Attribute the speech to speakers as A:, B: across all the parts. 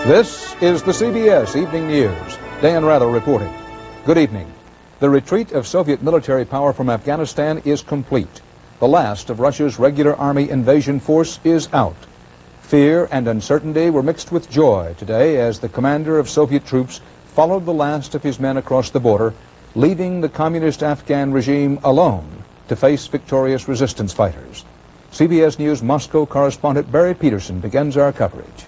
A: This is the CBS Evening News. Dan Rather reporting. Good evening. The retreat of Soviet military power from Afghanistan is complete. The last of Russia's regular army invasion force is out. Fear and uncertainty were mixed with joy today as the commander of Soviet troops followed the last of his men across the border, leaving the communist Afghan regime alone to face victorious resistance fighters. CBS News Moscow correspondent Barry Peterson begins our coverage.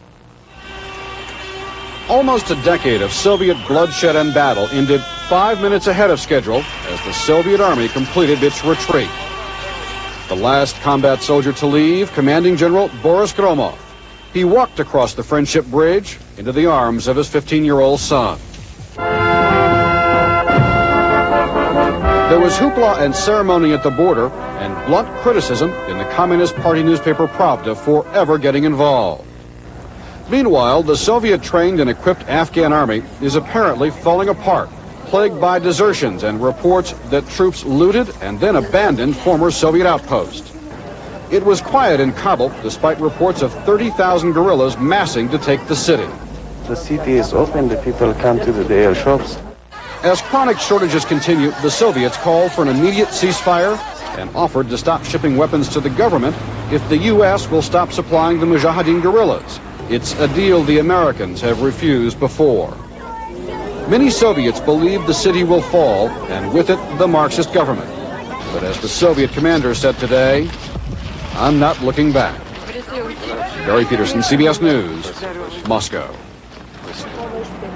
B: Almost a decade of Soviet bloodshed and battle ended 5 minutes ahead of schedule as the Soviet army completed its retreat. The last combat soldier to leave, Commanding General Boris Gromov. He walked across the Friendship Bridge into the arms of his 15-year-old son. There was hoopla and ceremony at the border and blunt criticism in the Communist Party newspaper Pravda for ever getting involved. Meanwhile, the Soviet-trained and equipped Afghan army is apparently falling apart, plagued by desertions and reports that troops looted and then abandoned former Soviet outposts. It was quiet in Kabul, despite reports of 30,000 guerrillas massing to take the city.
C: The city is open, the people come to their shops.
B: As chronic shortages continue, the Soviets called for an immediate ceasefire and offered to stop shipping weapons to the government if the U.S. will stop supplying the Mujahideen guerrillas. It's a deal the Americans have refused before. Many Soviets believe the city will fall, and with it, the Marxist government. But as the Soviet commander said today, I'm not looking back. Barry Peterson, CBS News, Moscow.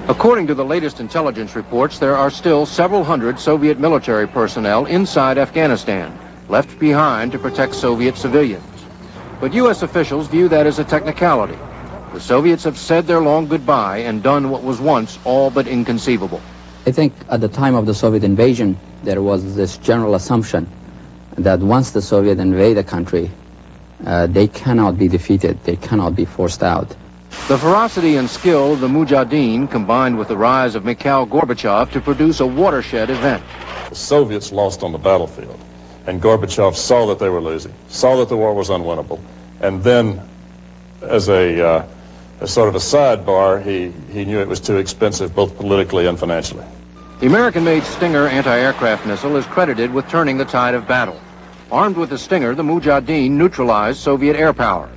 D: According to the latest intelligence reports, there are still several hundred Soviet military personnel inside Afghanistan, left behind to protect Soviet civilians. But U.S. officials view that as a technicality. The Soviets have said their long goodbye and done what was once all but inconceivable.
E: I think at the time of the Soviet invasion, there was this general assumption that once the Soviet invade a country, they cannot be defeated, they cannot be forced out.
D: The ferocity and skill of the Mujahideen combined with the rise of Mikhail Gorbachev to produce a watershed event.
F: The Soviets lost on the battlefield, and Gorbachev saw that they were losing, saw that the war was unwinnable, and then as a sort of a sidebar, he knew it was too expensive, both politically and financially.
D: The American-made Stinger anti-aircraft missile is credited with turning the tide of battle. Armed with the Stinger, the Mujahideen neutralized Soviet air power.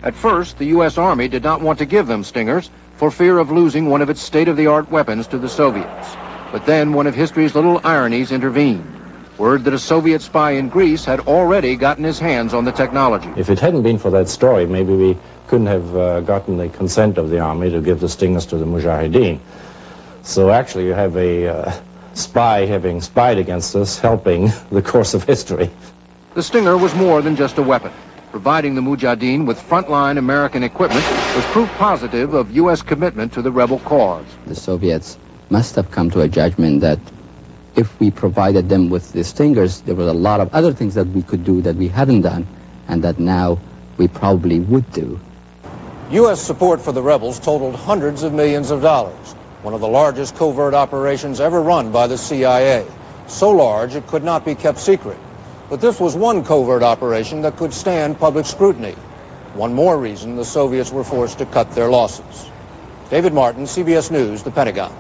D: At first, the U.S. Army did not want to give them Stingers for fear of losing one of its state-of-the-art weapons to the Soviets. But then one of history's little ironies intervened. Word that a Soviet spy in Greece had already gotten his hands on the technology.
G: If it hadn't been for that story, maybe we couldn't have gotten the consent of the army to give the Stingers to the Mujahideen. So actually you have a spy having spied against us, helping the course of history.
D: The Stinger was more than just a weapon. Providing the Mujahideen with frontline American equipment was proof positive of U.S. commitment to the rebel cause.
E: The Soviets must have come to a judgment that if we provided them with the Stingers, there was a lot of other things that we could do that we hadn't done, and that now we probably would do.
H: U.S. support for the rebels totaled hundreds of millions of dollars, one of the largest covert operations ever run by the CIA. So large it could not be kept secret. But this was one covert operation that could stand public scrutiny. One more reason the Soviets were forced to cut their losses. David Martin, CBS News, the Pentagon.